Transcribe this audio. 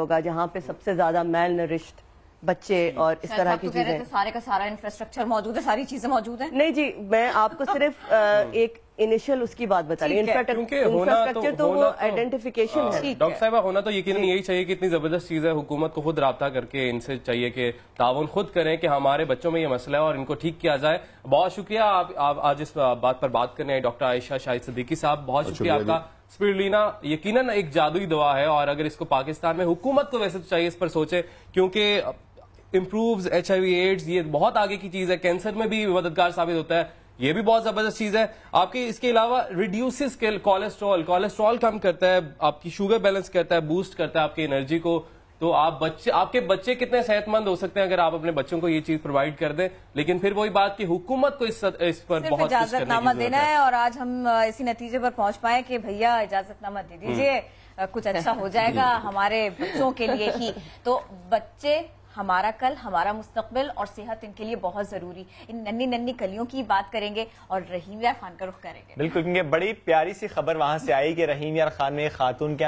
ہوگا جہاں پہ سب سے زیادہ میل نرشڈ بچے اور اس طرح کی چیزیں سارے کا سارا انفراسٹرکچر موجود ہے، ساری چیزیں موجود ہیں. نہیں جی، میں آپ کو صرف ایک انیشل اس کی بات بتا رہی ہوں. انفراسٹرکچر تو وہ آئیڈینٹیفیکیشن ہے. ڈاکٹر صاحبہ ہونا تو یقیناً یہی چاہیے کہ اتنی زبردست چیز ہے، حکومت کو خود رابطہ کر کے ان سے چاہیے کہ تعاون خود کریں کہ ہمارے بچوں میں یہ مسئلہ ہے اور ان کو ٹھیک کیا جائے. بہت شکریہ آپ آج اس بات پر بات کرنے آئے ڈاکٹر عائشہ شاہد صدیقی صاحب، بہت شکریہ آپ کا. اسپیرلینا یقیناً ایک جادوئی دوا ہے اور اگر اس کو پاکستان میں حکومت کو ویسے تو چاہیے اس پر سوچے، کیونکہ امپرووز HIV ایڈز، یہ بہت آگے کی چیز ہے، کینسر میں بھی مددگار ثابت ہوتا ہے، یہ بھی بہت زبردست چیز ہے. آپ کی اس کے علاوہ ریڈیوسز کولیسٹرول کم کرتا ہے، آپ کی شوگر بیلنس کرتا ہے، بوسٹ کرتا ہے آپ کی انرجی کو. تو آپ کے بچے کتنے صحت مند ہو سکتے ہیں اگر آپ اپنے بچوں کو یہ چیز پرووائڈ کر دیں. لیکن پھر وہی بات کہ حکومت کو اس پر بہت اجازت نامہ دینا ہے اور آج ہم اسی نتیجے پر پہنچ پائے کہ بھیا اجازت نامہ دے دیجئے، کچھ اچھا ہو جائے گا ہمارے بچوں کے لیے ہی. تو بچے ہمارا کل، ہمارا مستقبل اور صحت ان کے لیے بہت ضروری. ان ننھی ننھی کلیوں کی بات کریں گے اور رحیم یار خان کا رخ کریں گے. بالکل، کیونکہ بڑی پیاری سی خبر وہاں سے آئی کہ رحیم یار خان میں خاتون کیا